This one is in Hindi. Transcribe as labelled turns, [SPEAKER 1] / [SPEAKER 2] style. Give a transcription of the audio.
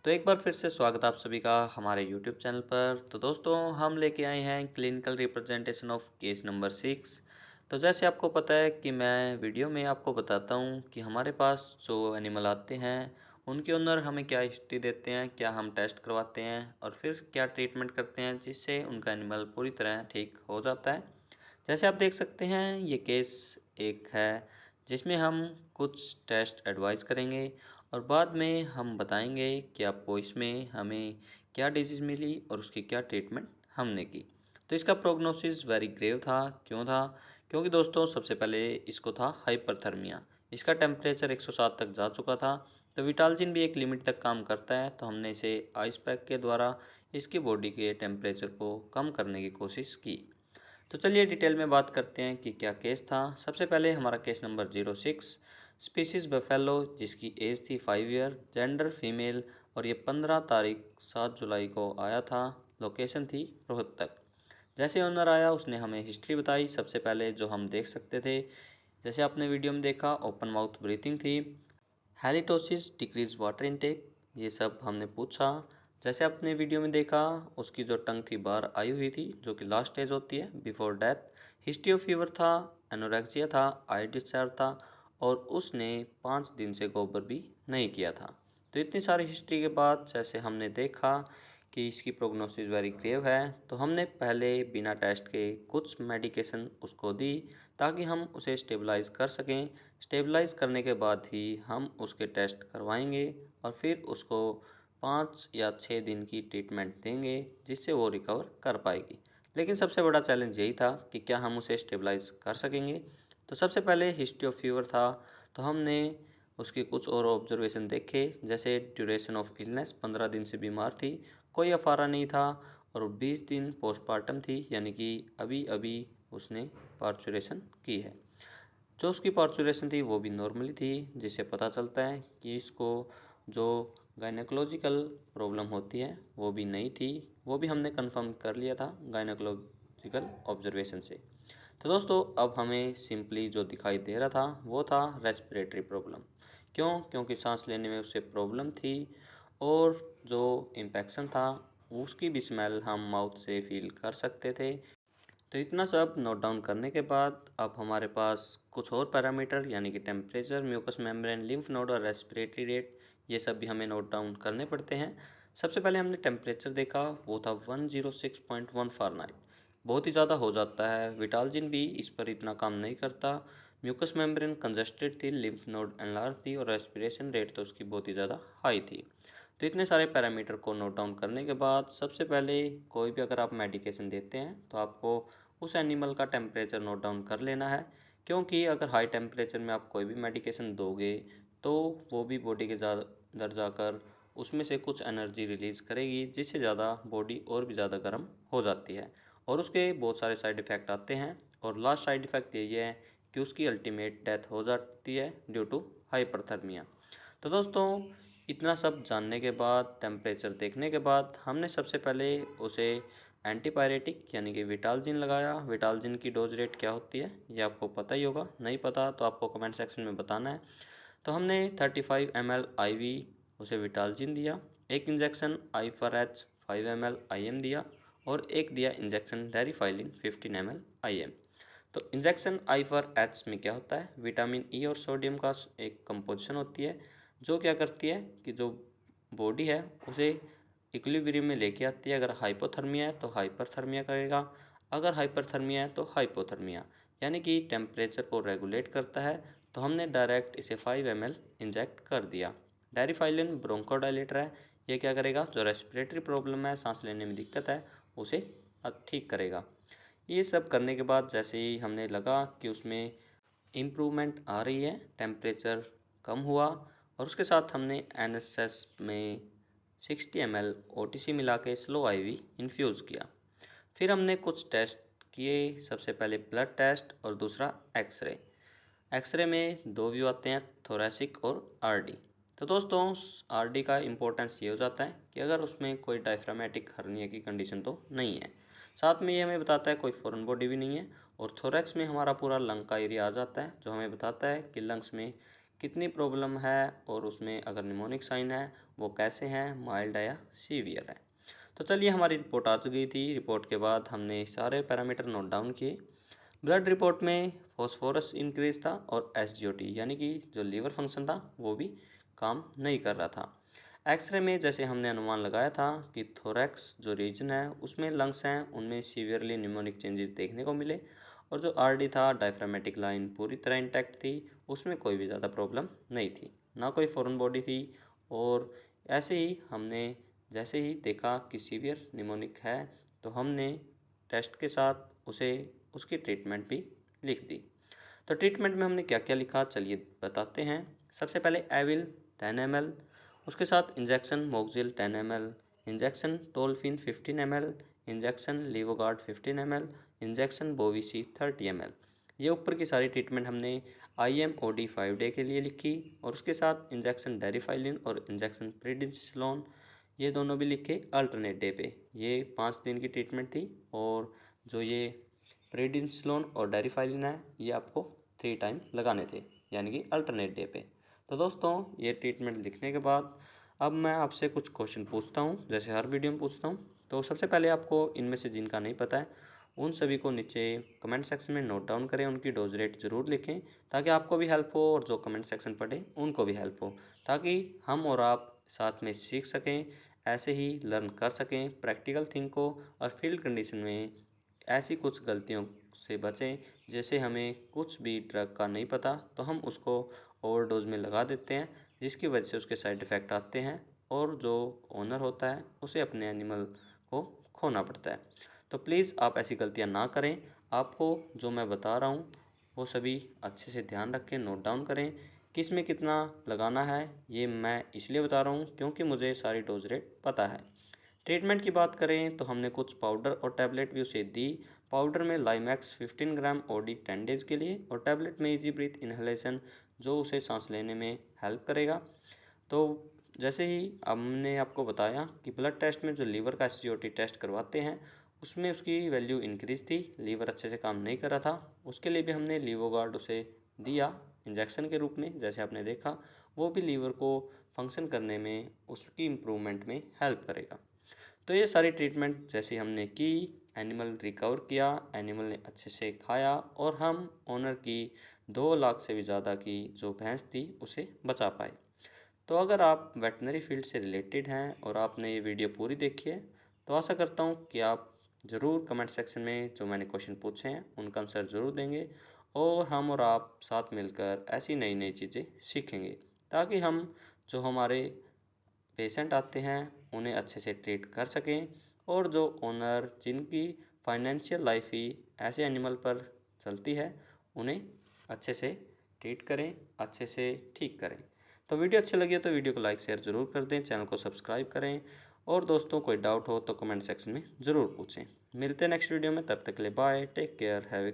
[SPEAKER 1] तो एक बार फिर से स्वागत है आप सभी का हमारे YouTube चैनल पर। तो दोस्तों हम लेके आए हैं clinical representation of case number 6। तो जैसे आपको पता है कि मैं वीडियो में आपको बताता हूँ कि हमारे पास जो एनिमल आते हैं उनके अंदर हमें क्या हिस्ट्री देते हैं, क्या हम टेस्ट करवाते हैं और फिर क्या ट्रीटमेंट करते हैं जिससे उनका एनिमल पूरी तरह ठीक हो जाता है। जैसे आप देख सकते हैं ये केस एक है जिसमें हम कुछ टेस्ट एडवाइस करेंगे और बाद में हम बताएंगे कि आपको इसमें हमें क्या डिजीज़ मिली और उसकी क्या ट्रीटमेंट हमने की। तो इसका प्रोग्नोसिस वेरी ग्रेव था। क्यों था? क्योंकि दोस्तों सबसे पहले इसको था हाइपरथर्मिया। इसका टेम्परेचर 107 तक जा चुका था। तो विटालजिन भी एक लिमिट तक काम करता है, तो हमने इसे आइस पैक के द्वारा इसकी बॉडी के टेम्परेचर को कम करने की कोशिश की। तो चलिए डिटेल में बात करते हैं कि क्या केस था। सबसे पहले हमारा केस नंबर 06, स्पीसीज बफेलो, जिसकी एज थी 5 ईयर, जेंडर फीमेल, और ये 15 तारीख 7 जुलाई को आया था। लोकेशन थी रोहतक। जैसे ओनर आया उसने हमें हिस्ट्री बताई। सबसे पहले जो हम देख सकते थे, जैसे आपने वीडियो में देखा, ओपन माउथ ब्रीथिंग थी, हैलिटोसिस, डिक्रीज वाटर इनटेक, ये सब हमने पूछा। जैसे आपने वीडियो में देखा, उसकी जो टंग थी बाहर आई हुई थी, जो कि लास्ट स्टेज होती है before death. History of fever था, एनोरेक्सिया था, आई डिस्चार्ज था, और उसने 5 दिन से गोबर भी नहीं किया था। तो इतनी सारी हिस्ट्री के बाद जैसे हमने देखा कि इसकी प्रोग्नोसिस वेरी ग्रेव है, तो हमने पहले बिना टेस्ट के कुछ मेडिकेशन उसको दी ताकि हम उसे स्टेबलाइज कर सकें। स्टेबलाइज करने के बाद ही हम उसके टेस्ट करवाएंगे और फिर उसको 5 या 6 दिन की ट्रीटमेंट देंगे जिससे वो रिकवर कर पाएगी। लेकिन सबसे बड़ा चैलेंज यही था कि क्या हम उसे स्टेबलाइज कर सकेंगे। तो सबसे पहले हिस्ट्री ऑफ फीवर था, तो हमने उसके कुछ और ऑब्जर्वेशन देखे। जैसे ड्यूरेशन ऑफ इलनेस, 15 दिन से बीमार थी, कोई अफारा नहीं था, और 20 दिन पोस्टमार्टम थी, यानी कि अभी अभी उसने पार्चुरेशन की है। जो उसकी पार्चुरेशन थी वो भी नॉर्मली थी, जिससे पता चलता है कि इसको जो गायनेकोलॉजिकल प्रॉब्लम होती है वो भी नहीं थी। वो भी हमने कंफर्म कर लिया था गायनेकोलॉजिकल ऑब्जर्वेशन से। तो दोस्तों अब हमें सिंपली जो दिखाई दे रहा था वो था रेस्पिरेटरी प्रॉब्लम। क्यों? क्योंकि सांस लेने में उसे प्रॉब्लम थी, और जो इन्फेक्शन था उसकी भी स्मेल हम माउथ से फील कर सकते थे। तो इतना सब नोट डाउन करने के बाद अब हमारे पास कुछ और पैरामीटर, यानी कि temperature, mucous membrane, lymph node और रेस्पिरेटरी रेट, ये सब भी हमें नोट डाउन करने पड़ते हैं। सबसे पहले हमने टेम्परेचर देखा, वो था 106.1 फ़ारेनहाइट। बहुत ही ज़्यादा हो जाता है, विटालजिन भी इस पर इतना काम नहीं करता। म्यूकस मेम्ब्रेन कंजस्टेड थी, लिम्फ नोड एनलार्ज थी, और रेस्पिरेशन रेट तो उसकी बहुत ही ज़्यादा हाई थी। तो इतने सारे पैरामीटर को नोट डाउन करने के बाद सबसे पहले कोई भी अगर आप मेडिकेशन देते हैं तो आपको उस एनिमल का टेम्परेचर नोट डाउन कर लेना है। क्योंकि अगर हाई टेम्परेचर में आप कोई भी मेडिकेशन दोगे तो वो भी बॉडी के अंदर जाकर उसमें से कुछ एनर्जी रिलीज़ करेगी, जिससे ज़्यादा बॉडी और भी ज़्यादा गर्म हो जाती है, और उसके बहुत सारे साइड इफ़ेक्ट आते हैं। और लास्ट साइड इफ़ेक्ट यही है कि उसकी अल्टीमेट डेथ हो जाती है ड्यू टू हाइपरथर्मिया। तो दोस्तों इतना सब जानने के बाद, टेम्परेचर देखने के बाद, हमने सबसे पहले उसे एंटीपायरेटिक यानी कि विटालजिन लगाया। विटालजिन की डोज रेट क्या होती है ये आपको पता ही होगा, नहीं पता तो आपको कमेंट सेक्शन में बताना है। तो हमने 35 ml IV उसे विटालजिन दिया, एक injection I for H 5 ml IM दिया, और एक दिया इंजेक्शन डेरिफाइलिन 15 ml IM। तो इंजेक्शन आई फॉर एच में क्या होता है, विटामिन ई और सोडियम का एक कंपोजिशन होती है, जो क्या करती है कि जो बॉडी है उसे इक्विलिब्रियम में लेके आती है। अगर हाइपोथर्मिया है तो हाइपरथर्मिया करेगा, अगर हाइपरथर्मिया है तो हाइपोथर्मिया, यानी कि टेम्परेचर को रेगुलेट करता है। तो हमने डायरेक्ट इसे 5 ml इंजेक्ट कर दिया। डायरिफाइलिन ब्रोंकोडाइलेटर है, ये क्या करेगा, जो रेस्पिरेटरी प्रॉब्लम है, सांस लेने में दिक्कत है, उसे ठीक करेगा। ये सब करने के बाद जैसे ही हमने लगा कि उसमें इम्प्रूवमेंट आ रही है, टेम्परेचर कम हुआ, और उसके साथ हमने एनएसएस में 60 ml OTC मिला के स्लो IV इन्फ्यूज़ किया। फिर हमने कुछ टेस्ट किए, सबसे पहले ब्लड टेस्ट और दूसरा एक्सरे। एक्सरे में दो व्यू आते हैं, थोरेसिक और आरडी। तो दोस्तों आरडी का इम्पोर्टेंस ये हो जाता है कि अगर उसमें कोई डायफ्रामेटिक हर्निया की कंडीशन तो नहीं है, साथ में ये हमें बताता है कोई फॉरेन बॉडी भी नहीं है, और थोरैक्स में हमारा पूरा लंग का एरिया आ जाता है, जो हमें बताता है कि लंग्स में कितनी प्रॉब्लम है और उसमें अगर निमोनिक साइन है वो कैसे हैं, माइल्ड है या सीवियर है। तो चलिए, हमारी रिपोर्ट आ चुकी थी। रिपोर्ट के बाद हमने सारे पैरामीटर नोट डाउन किए। ब्लड रिपोर्ट में फॉस्फोरस इंक्रीज था और एसजीओटी यानी कि जो लीवर फंक्शन था वो भी काम नहीं कर रहा था। एक्सरे में जैसे हमने अनुमान लगाया था कि थोरैक्स जो रीजन है उसमें लंग्स हैं, उनमें सीवियरली निमोनिक चेंजेस देखने को मिले। और जो आरडी था, डायफ्रामेटिक लाइन पूरी तरह इंटैक्ट थी, उसमें कोई भी ज़्यादा प्रॉब्लम नहीं थी, ना कोई फॉरेन बॉडी थी। और ऐसे ही हमने जैसे ही देखा कि सीवियर निमोनिक है तो हमने टेस्ट के साथ उसे उसकी ट्रीटमेंट भी लिख दी। तो ट्रीटमेंट में हमने क्या क्या लिखा, चलिए बताते हैं। सबसे पहले एविल 10 ml, उसके साथ injection Moxil 10 ml, injection Tolfin 15 ml, injection Levogard 15 ml, injection Bovisi 30 ml। ये ऊपर की सारी ट्रीटमेंट हमने IMOD 5 डे के लिए लिखी। और उसके साथ इंजेक्शन डेरिफाइलिन और इंजेक्शन प्रीडिनिसलोन, ये दोनों भी लिखे अल्टरनेट डे पे। ये 5 दिन की ट्रीटमेंट थी। और जो ये प्रीडिनिसलोन और डेरिफाइलिन है ये आपको 3 टाइम लगाने थे, यानी कि अल्टरनेट डे पे। तो दोस्तों, ये ट्रीटमेंट लिखने के बाद अब मैं आपसे कुछ क्वेश्चन पूछता हूँ, जैसे हर वीडियो में पूछता हूँ। तो सबसे पहले आपको इनमें से जिनका नहीं पता है उन सभी को नीचे कमेंट सेक्शन में नोट डाउन करें, उनकी डोज रेट ज़रूर लिखें, ताकि आपको भी हेल्प हो और जो कमेंट सेक्शन पढ़े उनको भी हेल्प हो, ताकि हम और आप साथ में सीख सकें, ऐसे ही लर्न कर सकें प्रैक्टिकल थिंग को। और फील्ड कंडीशन में ऐसी कुछ गलतियों से बचें, जैसे हमें कुछ भी ड्रग का नहीं पता तो हम उसको ओवरडोज में लगा देते हैं, जिसकी वजह से उसके साइड इफ़ेक्ट आते हैं और जो ओनर होता है उसे अपने एनिमल को खोना पड़ता है। तो प्लीज़ आप ऐसी गलतियां ना करें। आपको जो मैं बता रहा हूँ वो सभी अच्छे से ध्यान रखें, नोट डाउन करें। किस में कितना लगाना है ये मैं इसलिए बता रहा हूँ क्योंकि मुझे सारी डोज रेट पता है। ट्रीटमेंट की बात करें तो हमने कुछ पाउडर और टैबलेट भी उसे दी। पाउडर में लाइमैक्स 15 ग्राम OD 10 डेज़ के लिए, और टैबलेट में इजी ब्रीथ इन्हेलेशन जो उसे सांस लेने में हेल्प करेगा। तो जैसे ही हमने आपको बताया कि ब्लड टेस्ट में जो लीवर का SGOT टेस्ट करवाते हैं उसमें उसकी वैल्यू इंक्रीज थी, लीवर अच्छे से काम नहीं कर रहा था। उसके लिए भी हमने लीवोगार्ड उसे दिया इंजेक्शन के रूप में, जैसे आपने देखा। वो भी लीवर को फंक्शन करने में, उसकी इम्प्रूवमेंट में हेल्प करेगा। तो ये सारी ट्रीटमेंट जैसे हमने की, एनिमल रिकवर किया, एनिमल ने अच्छे से खाया और हम ओनर की 2 लाख से भी ज़्यादा की जो भैंस थी उसे बचा पाए। तो अगर आप वेटनरी फील्ड से रिलेटेड हैं और आपने ये वीडियो पूरी देखी है तो आशा करता हूँ कि आप ज़रूर कमेंट सेक्शन में जो मैंने क्वेश्चन पूछे हैं उनका आंसर ज़रूर देंगे, और हम और आप साथ मिलकर ऐसी नई नई चीज़ें सीखेंगे, ताकि हम जो हमारे पेशेंट आते हैं उन्हें अच्छे से ट्रीट कर सकें, और जो ओनर जिनकी फाइनेंशियल लाइफ ही ऐसे एनिमल पर चलती है उन्हें अच्छे से ट्रीट करें, अच्छे से ठीक करें। तो वीडियो अच्छी लगी है तो वीडियो को लाइक शेयर ज़रूर कर दें, चैनल को सब्सक्राइब करें, और दोस्तों कोई डाउट हो तो कमेंट सेक्शन में ज़रूर पूछें। मिलते हैं नेक्स्ट वीडियो में, तब तक के लिए bye, take care, have A